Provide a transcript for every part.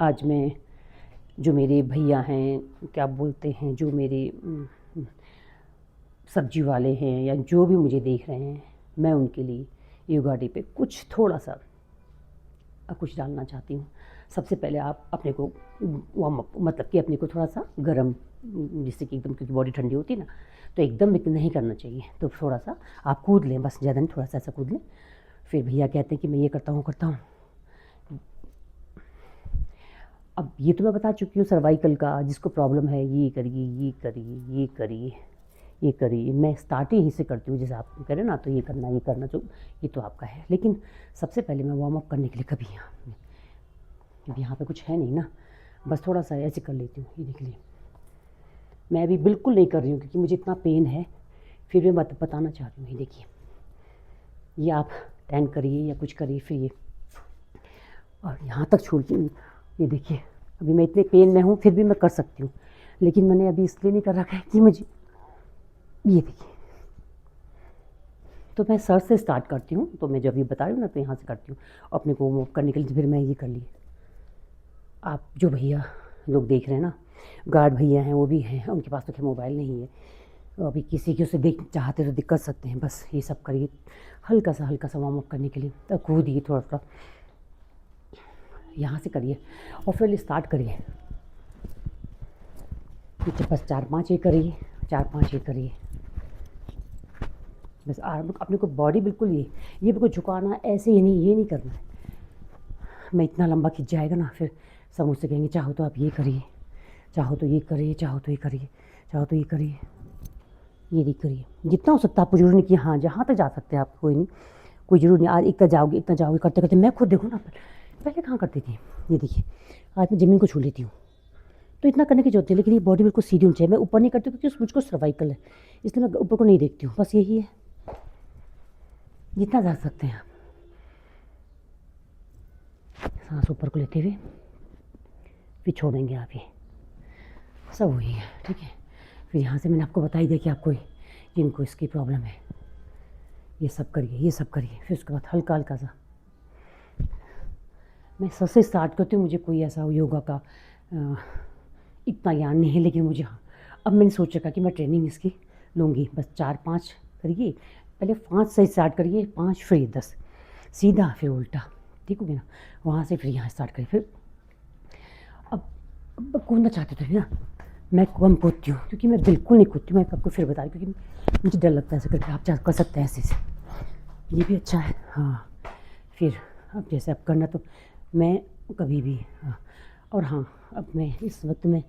आज मैं जो मेरे भैया हैं, क्या बोलते हैं, जो मेरे सब्जी वाले हैं या जो भी मुझे देख रहे हैं, मैं उनके लिए योगा डे पे कुछ थोड़ा सा कुछ डालना चाहती हूँ। सबसे पहले आप अपने को वार्म अप, मतलब कि अपने को थोड़ा सा गर्म, जिससे कि एकदम, क्योंकि बॉडी ठंडी होती है ना, तो एकदम नहीं करना चाहिए। तो थोड़ा सा आप कूद लें, बस ज़्यादा नहीं, थोड़ा सा ऐसा कूद लें। फिर भैया कहते हैं कि मैं ये करता हूँ। अब ये तो मैं बता चुकी हूँ सर्वाइकल का, जिसको प्रॉब्लम है ये करिए, ये करिए, ये करिए, ये करिए। मैं स्टार्ट ही से करती हूँ, जैसे आप करें ना, तो ये करना, ये करना, जो ये तो आपका है। लेकिन सबसे पहले मैं वार्म अप करने के लिए कभी यहाँ पे कुछ है नहीं ना, बस थोड़ा सा ऐसे कर लेती हूँ। ये देख लीजिए, मैं अभी बिल्कुल नहीं कर रही हूँ क्योंकि मुझे इतना पेन है, फिर भी मैं बताना चाह रही हूँ। ये देखिए, ये आप 10 करिए या कुछ करिए, फिर ये और यहाँ तक छोड़ के ये देखिए, अभी मैं इतने पेन में हूँ फिर भी मैं कर सकती हूँ, लेकिन मैंने अभी इसलिए नहीं कर रखा है कि मुझे, ये देखिए। तो मैं सर से स्टार्ट करती हूँ, तो मैं जब ये बता रही हूँ ना, तो यहाँ से करती हूँ अपने को मूव करने के लिए। फिर मैं ये कर ली। आप जो भैया लोग देख रहे हैं ना, गार्ड भैया हैं, वो भी हैं, उनके पास तो खैर मोबाइल नहीं है, अभी किसी की उसे देख चाहते तो दिक्कत सकते हैं। बस ये सब करिए, हल्का सा वार्म अप करने के लिए। तब कूदिए थोड़ा सा, यहाँ से करिए और फिर स्टार्ट करिए। पीछे बस 4-5 ये करिए, 4-5 ये करिए। बस अपने को बॉडी बिल्कुल ये बिल्कुल झुकाना ऐसे ही नहीं, ये नहीं करना है। मैं इतना लंबा खिंच जाएगा ना, फिर सब मुझसे कहेंगे चाहो तो आप ये करिए, चाहो तो ये करिए, चाहो तो ये करिए, चाहो तो ये करिए, ये नहीं करिए। जितना हो सकता है आपको, जरूरी नहीं कि हाँ जहाँ तक जा सकते हैं आप, कोई नहीं, कोई ज़रूरी नहीं। आज इतना जाओगे, इतना जाओगे, करते करते मैं खुद देखो ना, पहले कहाँ करती थी। ये देखिए, आज मैं ज़मीन को छू लेती हूँ, तो इतना करने की जरूरत है। लेकिन ये बॉडी बिल्कुल सीधी होनी चाहिए। मैं ऊपर नहीं करती हूँ क्योंकि मुझको सर्वाइकल है, इसलिए मैं ऊपर को नहीं देखती हूँ। बस यही है, जितना जा सकते हैं आप। सांस ऊपर को लेते हुए फिर छोड़ेंगे आप, ये सब वही है, ठीक है। फिर यहाँ से मैंने आपको बता ही दिया कि आपको जिनको इसकी प्रॉब्लम है, ये सब करिए, ये सब करिए। फिर उसके बाद हल्का हल्का सा मैं सबसे स्टार्ट करती हूँ। मुझे कोई ऐसा योगा का इतना ज्ञान नहीं है, लेकिन मुझे हाँ, अब मैंने सोच रखा कि मैं ट्रेनिंग इसकी लूँगी। बस 4-5 करिए, पहले 5 से स्टार्ट करिए, 5 फिर 10, सीधा फिर उल्टा, ठीक हो गया ना। वहाँ से फिर यहाँ स्टार्ट करिए। फिर अब कूदना चाहते थे ना, मैं कम कूदती हूँ क्योंकि मैं बिल्कुल नहीं कूदती हूँ। मैं आपको फिर बता रही हूँ क्योंकि मुझे डर लगता है ऐसे करके। आप कर सकते हैं ऐसे, ये भी अच्छा है। हाँ, फिर अब जैसे आप करना, तो मैं कभी भी हाँ, और हाँ, अब मैं इस वक्त में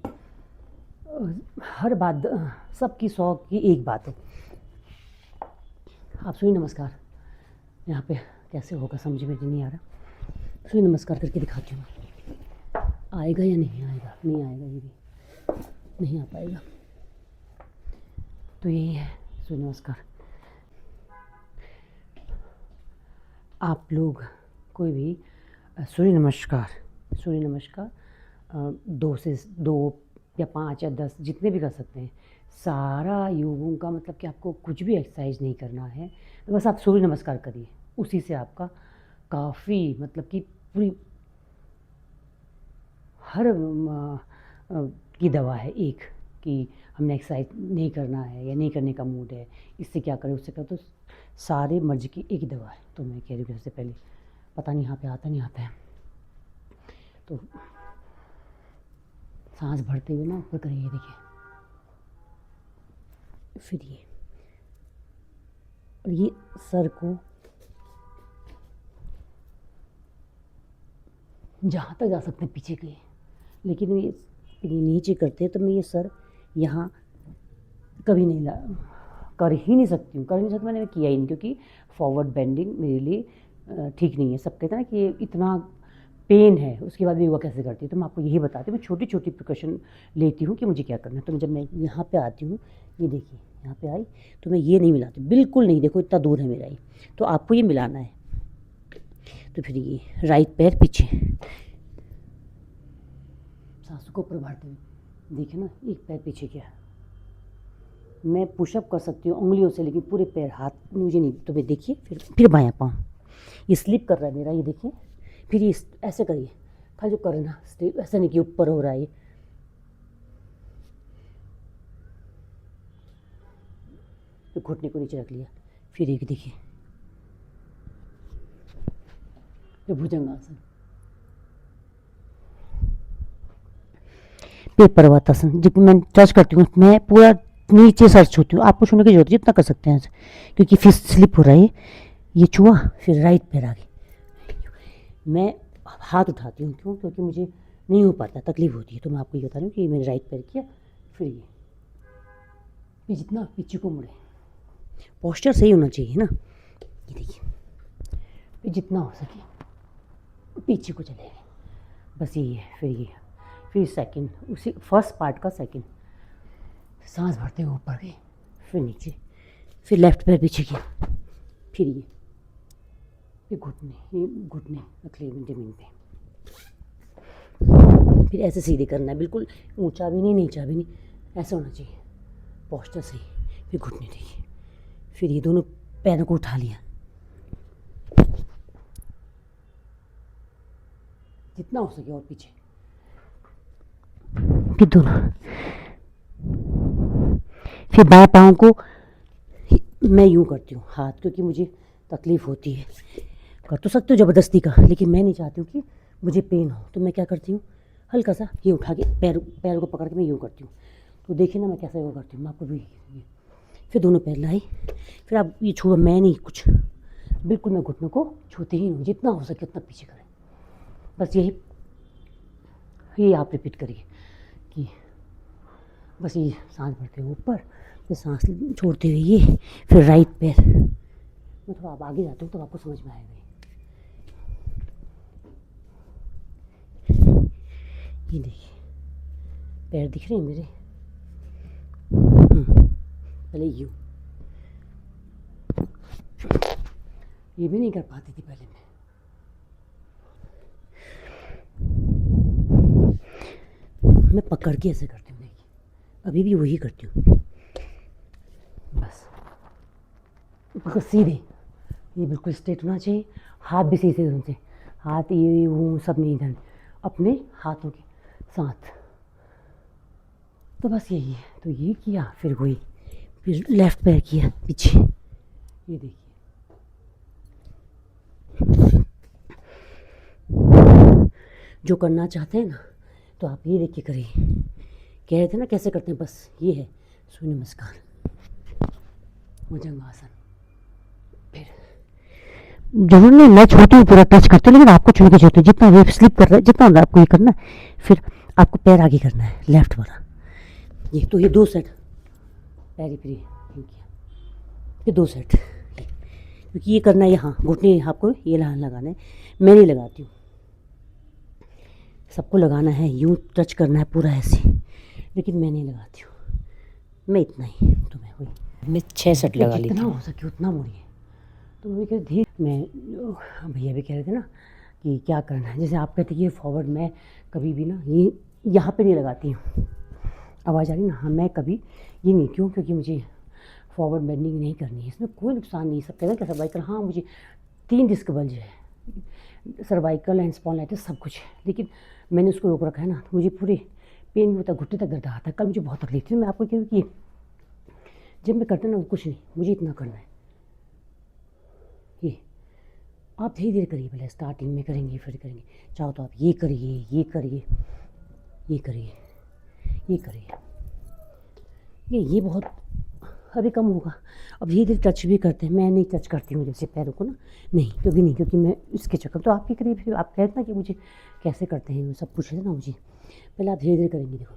हर बात सबकी 100 की एक बात है। आप सूर्य नमस्कार यहाँ पे कैसे होगा समझ में नहीं आ रहा। सूर्य नमस्कार करके दिखाती हूँ, आएगा या नहीं आएगा, नहीं आएगा, ये भी नहीं आ पाएगा। तो यही है सूर्य नमस्कार। आप लोग कोई भी सूर्य नमस्कार 2 या 5 या 10 जितने भी कर सकते हैं। सारा योगों का मतलब कि आपको कुछ भी एक्सरसाइज नहीं करना है, बस आप सूर्य नमस्कार करिए, उसी से आपका काफ़ी, मतलब कि पूरी हर की दवा है एक, कि हमने एक्सरसाइज नहीं करना है या नहीं करने का मूड है, इससे क्या करें, उससे करें, तो सारे मर्ज की एक ही दवा है। तो मैं कह रही हूँ सबसे पहले, पता नहीं यहाँ पे आता नहीं आता है, तो सांस भरते हुए ना ऊपर करिए, देखिए, फिर ये, और ये सर को जहाँ तक जा सकते हैं पीछे के, लेकिन ये नीचे करते हैं तो मैं ये सर यहाँ कभी नहीं कर ही नहीं सकती हूँ। मैंने किया ही नहीं, क्योंकि फॉरवर्ड बेंडिंग मेरे लिए ठीक नहीं है। सब कहते हैं ना कि इतना पेन है उसके बाद भी योगा कैसे करती है, तो मैं आपको यही बताती हूँ। मैं छोटी छोटी प्रिकॉशन लेती हूँ कि मुझे क्या करना है। तो जब मैं यहाँ पे आती हूँ, ये देखिए, यहाँ पे आई तो मैं ये नहीं मिलाती, बिल्कुल नहीं, देखो इतना दूर है मेरा ये, तो आपको ये मिलाना है। तो फिर ये राइट पैर पीछे, सांसों को ऊपर बढ़ाते हुए, देखिए ना, एक पैर पीछे किया। मैं पुशअप कर सकती हूँ उंगलियों से, लेकिन पूरे पैर, हाथ मुझे नहीं। तो मैं देखिए, फिर बायां पाँव ये स्लिप कर रहा है मेरा, ये देखिए। फिर ये ऐसे करिए, खाली जो करना, ऐसा नहीं कि ऊपर हो रहा है। तो घुटने को नीचे रख लिया, फिर एक देखिए ये भुजंगासन, फिर पर्वतासन। जब मैं टच करती हूँ मैं पूरा नीचे सर्च छूती हूँ, आपको छूने की जरूरत है जितना कर सकते हैं ऐसे, क्योंकि फिर स्लिप हो रहा है। ये छुआ, फिर राइट पैर आगे, मैं हाथ उठाती हूँ, क्यों? क्योंकि मुझे नहीं हो पाता, तकलीफ होती है। तो मैं आपको ये बता रही हूँ कि मैंने राइट पैर किया, फिर ये जितना पीछे को मुड़े, पोस्चर सही होना चाहिए ना। ये देखिए, फिर जितना हो सके पीछे को चले गए, बस यही है। फिर ये, फिर सेकंड, उसी फर्स्ट पार्ट का सेकंड, सांस भरते हुए ऊपर गए, फिर नीचे, फिर लेफ्ट पैर पीछे किया, फिर ये घुटने रख लिए जमीन पे, फिर ऐसे सीधे करना है, बिल्कुल ऊंचा भी नहीं नीचा भी नहीं, ऐसा होना चाहिए पोस्चर सही। फिर घुटने देखिए, फिर ये दोनों पैरों को उठा लिया, जितना हो सके और पीछे, फिर दोनों, फिर बाएं पाँव को मैं यूँ करती हूँ हाथ, क्योंकि मुझे तकलीफ़ होती है। कर तो सकते हो ज़बरदस्ती का, लेकिन मैं नहीं चाहती हूँ कि मुझे पेन हो। तो मैं क्या करती हूँ, हल्का सा ये उठा के पैर को पकड़ के मैं यूँ करती हूँ। तो देखिए ना मैं कैसे वो करती हूँ, मैं आपको भी। फिर दोनों पैर लाई, फिर आप ये छुआ, मैं नहीं कुछ, बिल्कुल मैं घुटनों को छूते ही नहीं, जितना हो सके उतना पीछे करें, बस यही आप रिपीट करिए कि बस ये सांस भरते हुए ऊपर, फिर सांस छोड़ते हुए ये, फिर राइट पैर। मैं थोड़ा आप आगे जाता हूँ तो आपको समझ में आएगा। ये देखिए पैर दिख रहे हैं मेरे, पहले यूँ, ये भी नहीं कर पाती थी पहले मैं पकड़ के ऐसे करती हूँ। देखिए अभी भी वही करती हूँ, बस बिल्कुल सीधे, ये बिल्कुल स्ट्रेट होना चाहिए, हाथ भी सीधे होने चाहिए, हाथ ये वो सब नहीं इधर, अपने हाथों के साथ। तो बस यही है। तो ये किया, फिर वही, फिर लेफ्ट पैर किया पीछे, ये देखिए जो करना चाहते हैं ना तो आप ये देख के करिए। कह रहे थे ना कैसे करते हैं, बस ये है सूर्य नमस्कार, भुजंगासन। फिर जरूर नहीं मैं छूती हूँ, पूरा टच करती हूँ, लेकिन आपको छूने की जरूरत है, जितना वेव स्लिप कर रहा है, जितना आपको ये करना है। फिर आपको पैर आगे करना है, लेफ्ट वाला, ये तो ये 2 सेट पैर ही फ्री किया, फिर 2 सेट, क्योंकि ये करना है यहाँ घुटने, आपको ये लगाना है, मैं नहीं लगाती हूँ, सबको लगाना है, यूँ टच करना है पूरा ऐसे, लेकिन मैं नहीं लगाती हूँ, मैं इतना ही, तो मैं 6 सेट लगा ली, जितना हो सके उतना मुड़िए। तो मैं कह रही थी, मैं भैया भी कह रहे थे ना कि क्या करना है, जैसे आप कहते कि फॉरवर्ड, मैं कभी भी ना ये यहाँ पे नहीं लगाती हूँ, आवाज़ आ रही ना, हाँ मैं कभी ये नहीं, क्योंकि मुझे फॉरवर्ड बेंडिंग नहीं करनी है, इसमें कोई नुकसान नहीं। सब कहते हैं कि सर्वाइकल, हाँ मुझे 3 डिस्क बल्ज है, सर्वाइकल एंड स्पॉन्डिलाइटिस सब कुछ है, लेकिन मैंने उसको रोक रखा है ना, तो मुझे पूरे पेन भी होता है, घुटने तक दर्द आता है। कल मुझे बहुत तकलीफ थी, मैं आपको कह रही हूँ कि जब मैं करता ना कुछ नहीं, मुझे इतना करना है, ये आप धीरे धीरे करिए, पहले स्टार्टिंग में करेंगे फिर करेंगे, चाहो तो आप ये करिए, ये करिए, ये करिए, ये करिए, ये बहुत अभी कम होगा। अब धीरे धीरे टच भी करते हैं, मैं नहीं टच करती हूँ जैसे पैरों को ना, नहीं कभी नहीं, क्योंकि मैं इसके चक्कर, तो आपके करीब, फिर आप कहते ना कि मुझे कैसे करते हैं, सब पूछ रहे ना मुझे, पहले आप धीरे धीरे करेंगे, देखो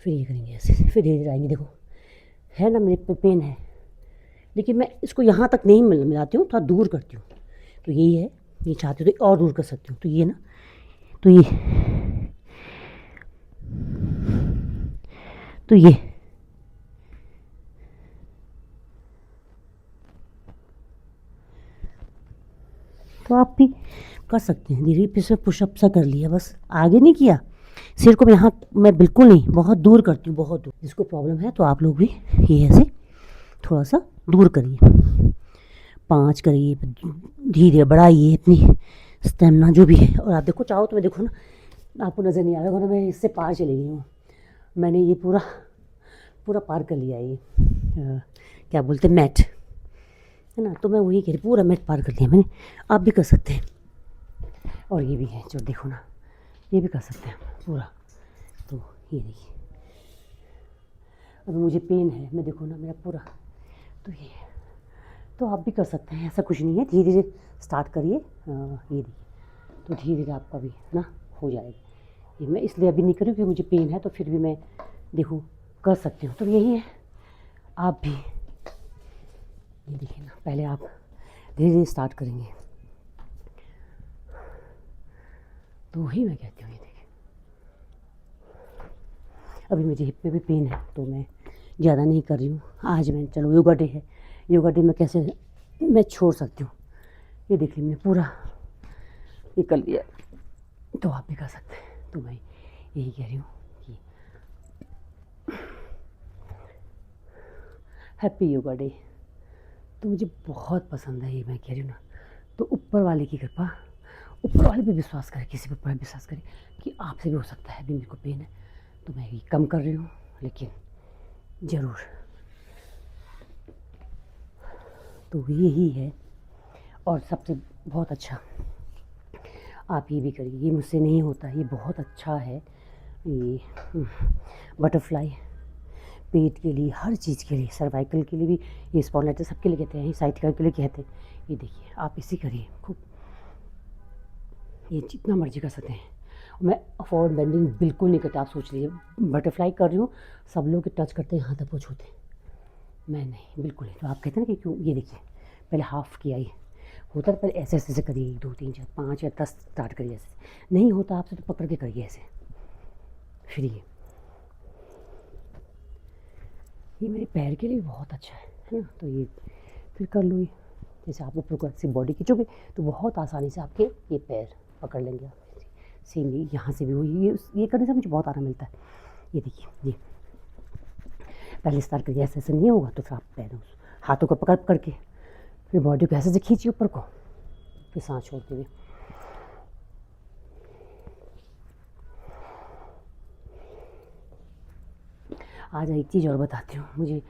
फिर ये करेंगे ऐसे, फिर धीरे धीरे आएंगे, देखो है ना मेरे पे पेन है, लेकिन मैं इसको यहाँ तक नहीं मिलाती हूँ, थोड़ा दूर करती हूँ। तो यही है, ये चाहती हूँ तो और दूर कर सकती हूँ, तो ये ना, तो ये तो आप भी कर सकते हैं धीरे, फिर से पुशअप सा कर लिया, बस आगे नहीं किया, सिर को यहाँ मैं बिल्कुल नहीं, बहुत दूर करती हूँ, बहुत दूर। जिसको प्रॉब्लम है तो आप लोग भी ये ऐसे थोड़ा सा दूर करिए, 5 करिए, धीरे बढ़ाइए अपनी स्टेमिना जो भी है। और आप देखो, चाहो तो मैं देखो ना, आपको नज़र नहीं आएगा ना, मैं इससे पार चली गई हूँ। मैंने ये पूरा पूरा पार कर लिया, ये क्या बोलते हैं, मैट है ना। तो मैं वही कह रही, पूरा मैट पार कर लिया मैंने। आप भी कर सकते हैं। और ये भी है जो देखो ना, ये भी कर सकते हैं पूरा। तो ये देखिए, अभी मुझे पेन है, मैं देखो ना मेरा पूरा, तो ये है। तो आप भी कर सकते हैं, ऐसा कुछ नहीं है। धीरे धीरे स्टार्ट करिए। ये देखिए, तो धीरे धीरे आपका भी ना हो जाएगा। ये मैं इसलिए अभी नहीं करी क्योंकि मुझे पेन है, तो फिर भी मैं देखो कर सकती हूँ। तो यही है, आप भी ये देखिए ना, पहले आप धीरे धीरे स्टार्ट करेंगे। तो वही मैं कहती हूँ। ये देखिए, अभी मुझे हिप में भी पेन है, तो मैं ज़्यादा नहीं कर रही हूँ। आज मैं, चलो योगा डे है, योगा डे में कैसे मैं छोड़ सकती हूँ। ये देखिए, मैंने पूरा ये कर लिया। तो आप भी कर सकते हैं। तो मैं यही कह रही हूँ कि हैप्पी योगा डे। तो मुझे बहुत पसंद है ये, मैं कह रही हूँ ना। तो ऊपर वाले की कृपा, ऊपर वाले पे विश्वास करें, किसी पर विश्वास करें कि आपसे भी हो सकता है। अभी मेरे को पेन है, तो मैं ये कम कर रही हूँ, लेकिन ज़रूर। तो यही है। और सबसे बहुत अच्छा, आप ये भी करिए। ये मुझसे नहीं होता, ये बहुत अच्छा है। ये बटरफ्लाई पेट के लिए, हर चीज़ के लिए, सर्वाइकल के लिए भी, ये स्पॉन्डिलाइटिस सबके लिए कहते हैं, साइटिका के लिए कहते हैं। ये देखिए, आप इसी करिए खूब, ये जितना मर्जी कर सकते हैं। मैं फॉरवर्ड बेंडिंग बिल्कुल नहीं करता। आप सोच लीजिए, बटरफ्लाई कर रही हूँ, सब लोग टच करते हैं, यहाँ तक वो छूते हैं, मैं नहीं, बिल्कुल नहीं। तो आप कहते हैं ना कि क्यों, ये देखिए, पहले हाफ किया ही होता, तो पहले ऐसे ऐसे करिए, 1 2 3 4 5 या 10 स्टार्ट करिए। ऐसे नहीं होता आपसे तो पकड़ के करिए ऐसे, फिर ये मेरे पैर के लिए बहुत अच्छा है ना। तो ये फिर कर लो। ये जैसे आप ऊपर को ऐसे बॉडी खींचोगे तो बहुत आसानी से आपके ये पैर पकड़ लेंगे आप। सेम ये यहाँ से भी हो, ये करने से मुझे बहुत आराम मिलता है। ये देखिए, ये पहले स्टार्ट करिए, ऐसे ऐसे नहीं होगा तो फिर आप पैरों हाथों को पकड़ पकड़ के फिर बॉडी को ऐसे से खींचिए ऊपर को, फिर सांस छोड़ते हुए। आज एक चीज़ और बताती हूँ, मुझे